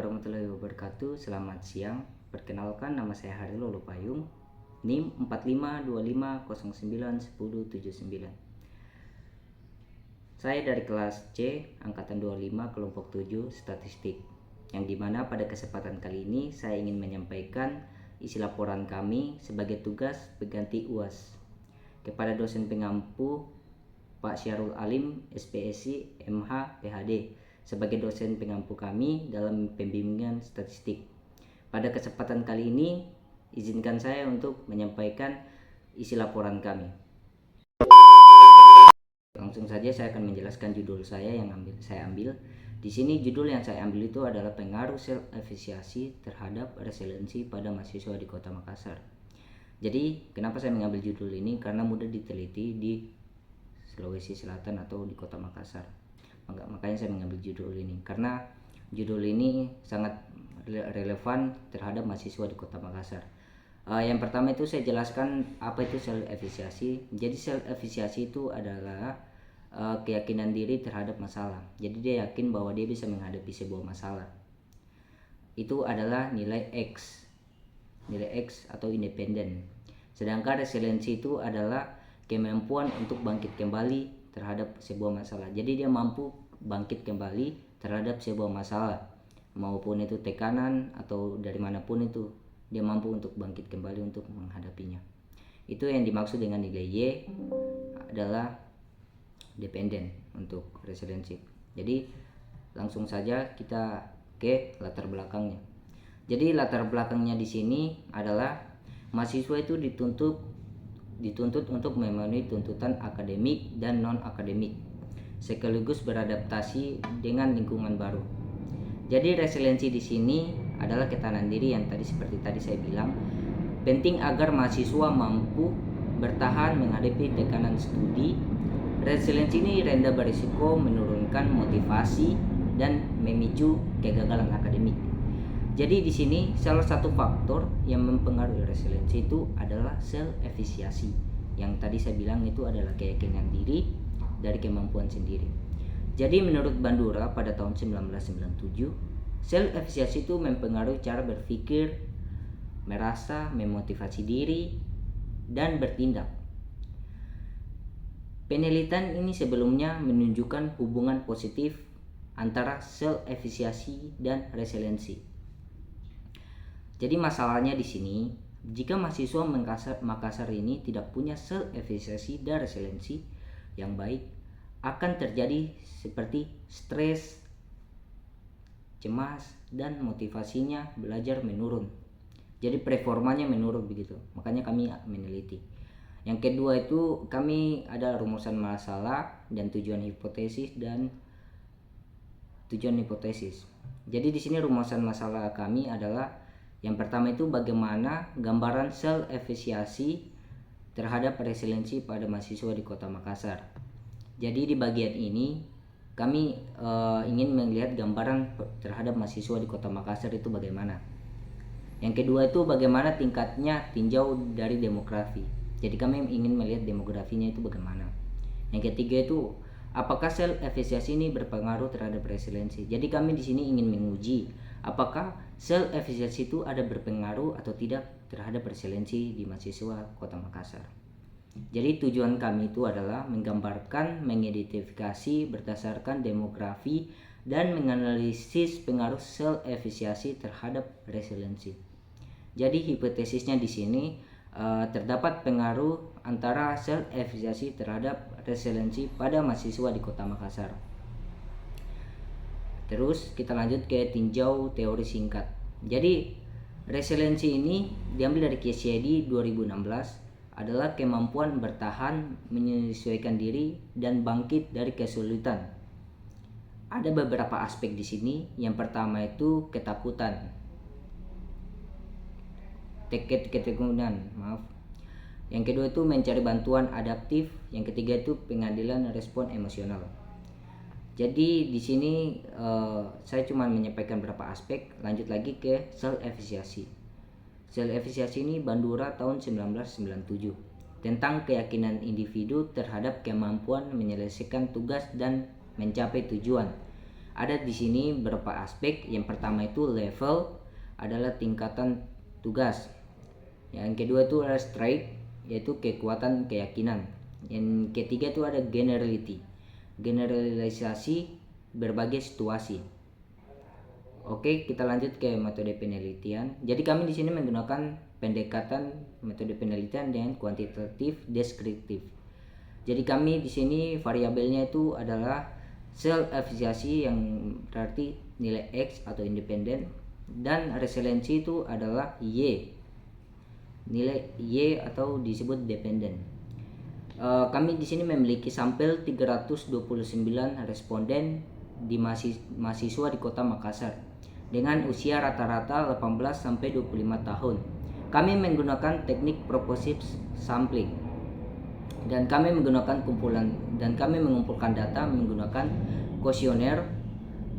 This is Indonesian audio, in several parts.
warahmatullahi wabarakatuh. Selamat siang. Perkenalkan, nama saya Harilo Lupayung, NIM 4525091079. Saya dari kelas C, angkatan 25, kelompok 7, statistik. Yang dimana pada kesempatan kali ini saya ingin menyampaikan isi laporan kami sebagai tugas pengganti UAS kepada dosen pengampu Pak Syarul Alim, SPSI, MH, PhD, sebagai dosen pengampu kami dalam pembimbingan statistik. Pada kesempatan kali ini, izinkan saya untuk menyampaikan isi laporan kami. Langsung saja saya akan menjelaskan judul saya yang saya ambil. Di sini judul yang saya ambil itu adalah pengaruh self efisiensi terhadap resiliensi pada mahasiswa di Kota Makassar. Jadi, kenapa saya mengambil judul ini? Karena mudah diteliti di Sulawesi Selatan atau di Kota Makassar. Makanya saya mengambil judul ini karena judul ini sangat relevan terhadap mahasiswa di Kota Makassar. Yang pertama itu saya jelaskan apa itu self efisiensi. Jadi self efisiensi itu adalah keyakinan diri terhadap masalah. Jadi dia yakin bahwa dia bisa menghadapi sebuah masalah. Itu adalah nilai X atau independen. Sedangkan resiliensi itu adalah kemampuan untuk bangkit kembali terhadap sebuah masalah. Jadi dia mampu bangkit kembali terhadap sebuah masalah, maupun itu tekanan atau dari manapun itu, dia mampu untuk bangkit kembali untuk menghadapinya. Itu yang dimaksud dengan nilai Y adalah dependen untuk resiliensi. Jadi langsung saja kita ke latar belakangnya. Jadi latar belakangnya di sini adalah mahasiswa itu dituntut untuk memenuhi tuntutan akademik dan non-akademik, sekaligus beradaptasi dengan lingkungan baru. Jadi resiliensi di sini adalah ketahanan diri yang seperti tadi saya bilang, penting agar mahasiswa mampu bertahan menghadapi tekanan studi. Resiliensi ini rendah berisiko menurunkan motivasi dan memicu kegagalan akademik. Jadi di sini salah satu faktor yang mempengaruhi resiliensi itu adalah self efisiensi. Yang tadi saya bilang itu adalah keyakinan diri dari kemampuan sendiri. Jadi menurut Bandura pada tahun 1997, self efisiensi itu mempengaruhi cara berpikir, merasa, memotivasi diri, dan bertindak. Penelitian ini sebelumnya menunjukkan hubungan positif antara self efisiensi dan resiliensi. Jadi masalahnya di sini, jika mahasiswa Makassar ini tidak punya self efisiensi dan resiliensi yang baik, akan terjadi seperti stres, cemas, dan motivasinya belajar menurun. Jadi performanya menurun begitu. Makanya kami meneliti. Yang kedua itu kami ada rumusan masalah dan tujuan hipotesis Jadi di sini rumusan masalah kami adalah yang pertama itu bagaimana gambaran self efisiensi terhadap resiliensi pada mahasiswa di Kota Makassar. Jadi di bagian ini kami ingin melihat gambaran terhadap mahasiswa di Kota Makassar itu bagaimana. Yang kedua itu bagaimana tingkatnya tinjau dari demografi. Jadi kami ingin melihat demografinya itu bagaimana. Yang ketiga itu apakah self efisiensi ini berpengaruh terhadap resiliensi. Jadi kami di sini ingin menguji apakah self efisiensi itu ada berpengaruh atau tidak terhadap resiliensi di mahasiswa Kota Makassar. Jadi tujuan kami itu adalah menggambarkan, mengidentifikasi berdasarkan demografi dan menganalisis pengaruh self efisiensi terhadap resiliensi. Jadi hipotesisnya di sini terdapat pengaruh antara self efisiensi terhadap resiliensi pada mahasiswa di Kota Makassar. Terus kita lanjut ke tinjau teori singkat. Jadi resiliensi ini diambil dari KCID 2016, adalah kemampuan bertahan, menyesuaikan diri, dan bangkit dari kesulitan. Ada beberapa aspek di sini. Yang pertama itu ketakutan, Yang kedua itu mencari bantuan adaptif. Yang ketiga itu pengadilan respon emosional. Jadi di sini saya cuma menyampaikan beberapa aspek. Lanjut lagi ke self efisiensi. Self efisiensi ini Bandura tahun 1997 tentang keyakinan individu terhadap kemampuan menyelesaikan tugas dan mencapai tujuan. Ada di sini beberapa aspek. Yang pertama itu level, adalah tingkatan tugas. Yang kedua itu adalah strength, yaitu kekuatan keyakinan. Yang ketiga itu ada generality, generalisasi berbagai situasi. Oke, kita lanjut ke metode penelitian. Jadi kami di sini menggunakan pendekatan metode penelitian dengan kuantitatif deskriptif. Jadi kami di sini variabelnya itu adalah self efficacy, yang berarti nilai X atau independen, dan resiliensi itu adalah Y, nilai Y atau disebut dependen. Kami di sini memiliki sampel 329 responden di mahasiswa di Kota Makassar dengan usia rata-rata 18 sampai 25 tahun. Kami menggunakan teknik proposive sampling dan kami mengumpulkan data menggunakan kuesioner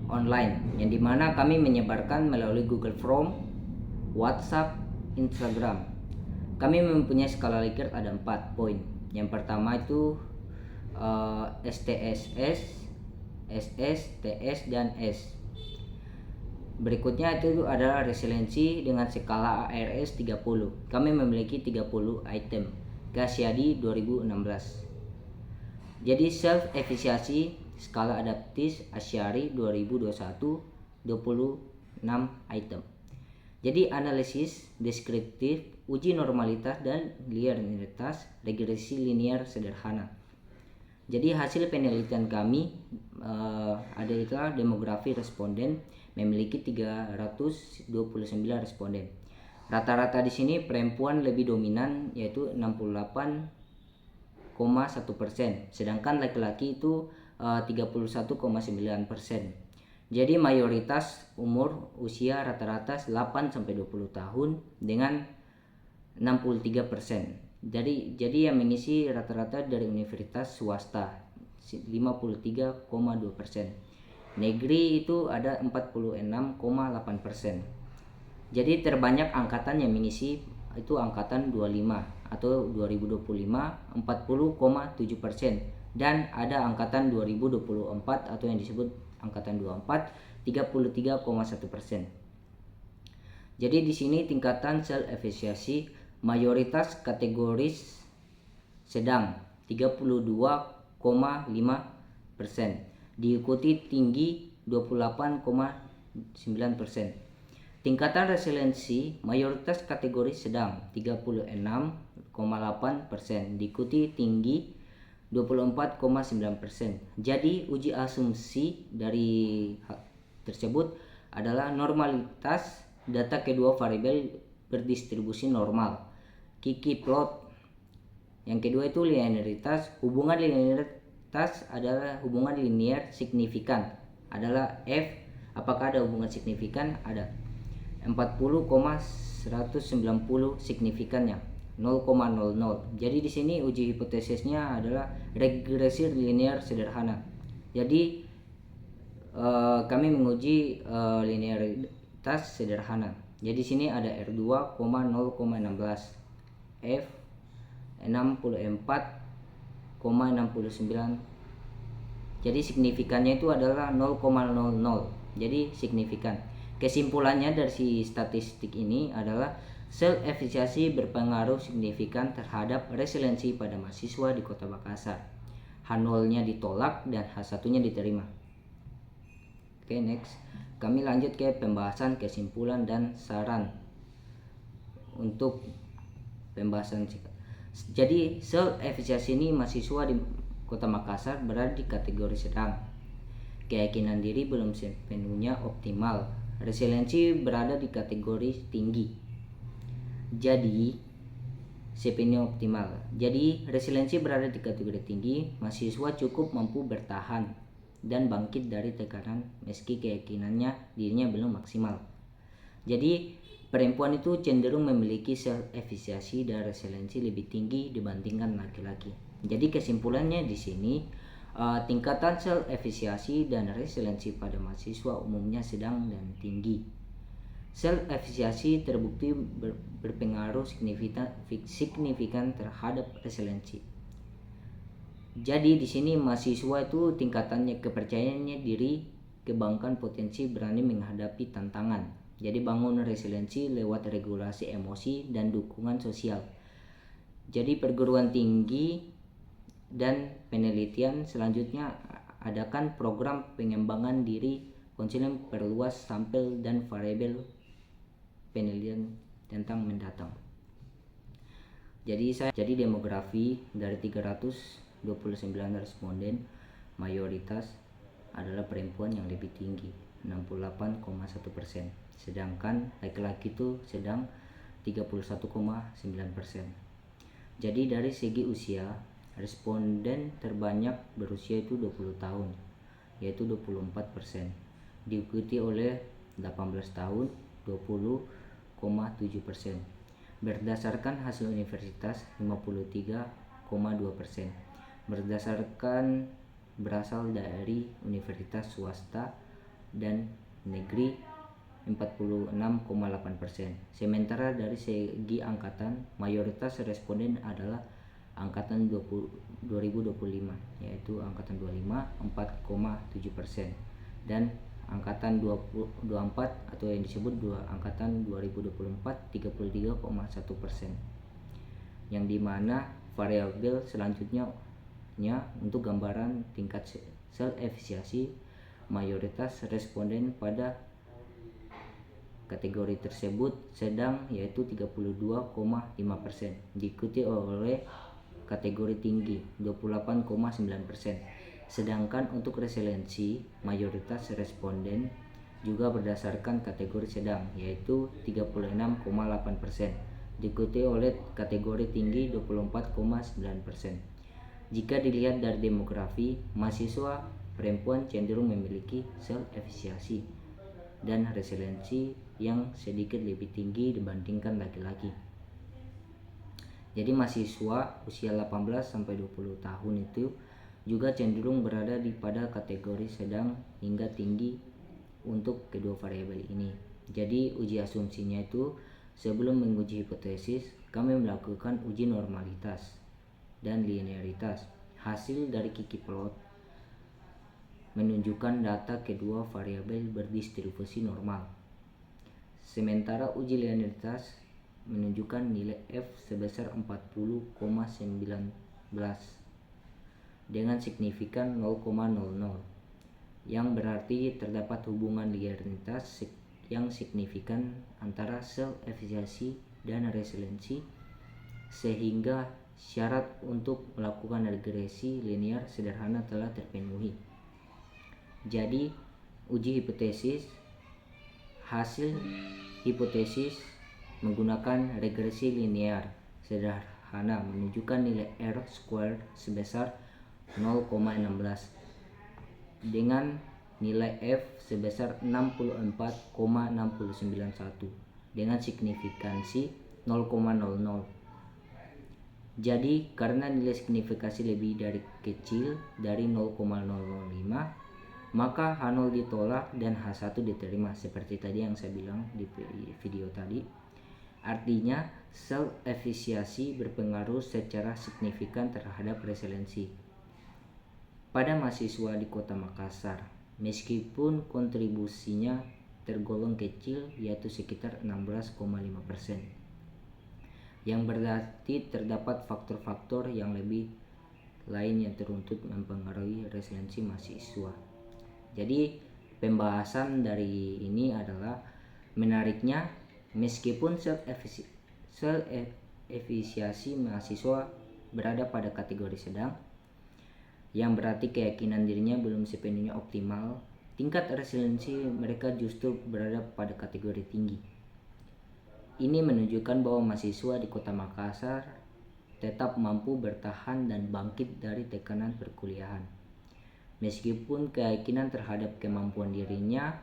online, yang dimana kami menyebarkan melalui Google Form, WhatsApp, Instagram. Kami mempunyai skala Likert ada 4 poin. Yang pertama itu STSS, SS, TS, dan S. Berikutnya itu adalah resiliensi dengan skala ARS 30. Kami memiliki 30 item. Ghaziadi 2016. Jadi self efficacy skala adaptif Asyari 2021 26 item. Jadi analisis deskriptif, uji normalitas dan linearitas, regresi linear sederhana. Jadi hasil penelitian kami ada itulah demografi responden memiliki 329 responden. Rata-rata di sini perempuan lebih dominan, yaitu 68,1%, sedangkan laki-laki itu 31,9%. Jadi mayoritas umur usia rata-rata 8 sampai 20 tahun dengan 63%. Jadi yang mengisi rata-rata dari universitas swasta 53,2%. Negeri itu ada 46,8%. Jadi terbanyak angkatan yang mengisi itu angkatan 25 atau 2025 40,7%, dan ada angkatan 2024 atau yang disebut angkatan 24 33,1%. Jadi di sini tingkatan self efficacy mayoritas kategoris sedang 32,5%, diikuti tinggi 28,9%. Tingkatan resiliensi mayoritas kategori sedang 36,8%, diikuti tinggi 24,9%. Jadi uji asumsi dari tersebut adalah normalitas data kedua variabel berdistribusi normal, Kiki plot. Yang kedua itu linearitas. Hubungan linearitas adalah hubungan linear signifikan, adalah F. Apakah ada hubungan signifikan? Ada. 40,190 signifikannya 0,00. Jadi di sini uji hipotesisnya adalah regresi linear sederhana. Jadi kami menguji linearitas sederhana. Jadi sini ada R2, 0,16, F 64,69. Jadi signifikannya itu adalah 0,00. Jadi signifikan. Kesimpulannya dari statistik ini adalah self efficacy berpengaruh signifikan terhadap resiliensi pada mahasiswa di Kota Makassar. H0-nya ditolak dan H1-nya diterima. Oke, next. Kami lanjut ke pembahasan kesimpulan dan saran untuk pembahasan. Jadi self efficacy ini mahasiswa di Kota Makassar berada di kategori sedang. Keyakinan diri belum sepenuhnya optimal. Resiliensi berada di kategori tinggi. Jadi sepenuhnya optimal. Jadi resiliensi berada di kategori tinggi, mahasiswa cukup mampu bertahan dan bangkit dari tekanan meski keyakinannya dirinya belum maksimal. Jadi perempuan itu cenderung memiliki self efficacy dan resiliensi lebih tinggi dibandingkan laki-laki. Jadi kesimpulannya di sini tingkatan self efficacy dan resiliensi pada mahasiswa umumnya sedang dan tinggi. Self efficacy terbukti berpengaruh signifikan terhadap resiliensi. Jadi di sini mahasiswa itu tingkatannya kepercayaannya diri kembangkan potensi berani menghadapi tantangan. Jadi bangun resiliensi lewat regulasi emosi dan dukungan sosial. Jadi perguruan tinggi dan penelitian selanjutnya adakan program pengembangan diri, konseling perluas sampel dan variabel penelitian tentang mendatang. Jadi demografi dari 329 responden mayoritas adalah perempuan yang lebih tinggi 68,1%, sedangkan laki-laki itu sedang 31,9%. Jadi dari segi usia, responden terbanyak berusia itu 20 tahun, yaitu 24%, diikuti oleh 18 tahun 20,7%. Berdasarkan hasil universitas 53,2%. Berdasarkan berasal dari universitas swasta dan negeri 46,8%. Sementara dari segi angkatan, mayoritas responden adalah angkatan 2025, yaitu angkatan 25 4,7%, dan angkatan 2024 atau yang disebut angkatan 2024 33,1%. Yang dimana variabel selanjutnya untuk gambaran tingkat self efisiensi mayoritas responden pada kategori tersebut sedang, yaitu 32,5%, diikuti oleh kategori tinggi 28,9%. Sedangkan untuk resiliensi mayoritas responden juga berdasarkan kategori sedang, yaitu 36,8%, diikuti oleh kategori tinggi 24,9%. Jika dilihat dari demografi, mahasiswa perempuan cenderung memiliki self efisiensi dan resiliensi yang sedikit lebih tinggi dibandingkan laki-laki. Jadi mahasiswa usia 18 sampai 20 tahun itu juga cenderung berada pada kategori sedang hingga tinggi untuk kedua variabel ini. Jadi uji asumsinya itu sebelum menguji hipotesis, kami melakukan uji normalitas dan linearitas. Hasil dari Kiki plot menunjukkan data kedua variabel berdistribusi normal. Sementara uji linearitas menunjukkan nilai F sebesar 40,19 dengan signifikan 0,00, yang berarti terdapat hubungan linearitas yang signifikan antara self efisiensi dan resiliensi, sehingga syarat untuk melakukan regresi linear sederhana telah terpenuhi. Jadi uji hipotesis, hasil hipotesis menggunakan regresi linear sederhana menunjukkan nilai R square sebesar 0,16 dengan nilai F sebesar 64,691 dengan signifikansi 0,00. Jadi karena nilai signifikasi lebih dari kecil dari 0,005, maka H0 ditolak dan H1 diterima, seperti tadi yang saya bilang di video tadi. Artinya self efisiensi berpengaruh secara signifikan terhadap resiliensi pada mahasiswa di Kota Makassar, meskipun kontribusinya tergolong kecil, yaitu sekitar 16,5%, yang berarti terdapat faktor-faktor yang lebih lain yang teruntut mempengaruhi resiliensi mahasiswa. Jadi pembahasan dari ini adalah, menariknya meskipun self efisiensi mahasiswa berada pada kategori sedang, yang berarti keyakinan dirinya belum sepenuhnya optimal, tingkat resiliensi mereka justru berada pada kategori tinggi. Ini menunjukkan bahwa mahasiswa di Kota Makassar tetap mampu bertahan dan bangkit dari tekanan perkuliahan, meskipun keyakinan terhadap kemampuan dirinya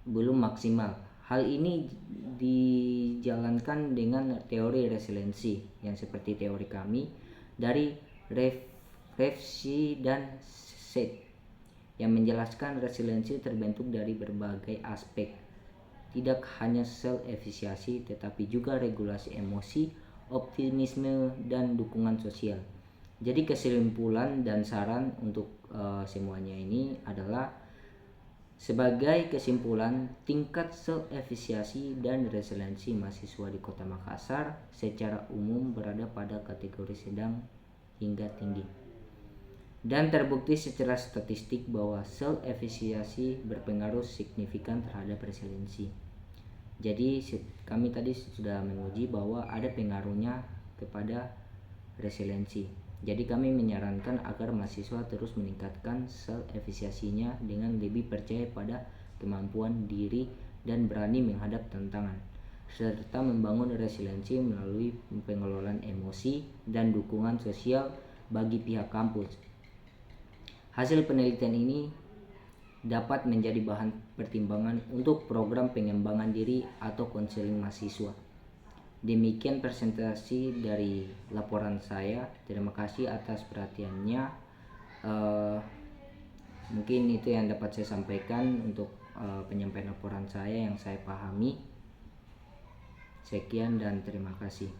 belum maksimal. Hal ini dijalankan dengan teori resiliensi yang seperti teori kami dari Refsi dan Set, yang menjelaskan resiliensi terbentuk dari berbagai aspek, tidak hanya self efisiensi tetapi juga regulasi emosi, optimisme, dan dukungan sosial. Jadi kesimpulan dan saran untuk semuanya ini adalah Sebagai kesimpulan, tingkat self-efisiensi dan resiliensi mahasiswa di Kota Makassar secara umum berada pada kategori sedang hingga tinggi. Dan terbukti secara statistik bahwa self-efisiensi berpengaruh signifikan terhadap resiliensi. Jadi kami tadi sudah menguji bahwa ada pengaruhnya kepada resiliensi. Jadi kami menyarankan agar mahasiswa terus meningkatkan self-efisiensinya dengan lebih percaya pada kemampuan diri dan berani menghadap tantangan, serta membangun resiliensi melalui pengelolaan emosi dan dukungan sosial bagi pihak kampus. Hasil penelitian ini dapat menjadi bahan pertimbangan untuk program pengembangan diri atau konseling mahasiswa. Demikian presentasi dari laporan saya. Terima kasih atas perhatiannya. Mungkin itu yang dapat saya sampaikan untuk penyampaian laporan saya yang saya pahami. Sekian dan terima kasih.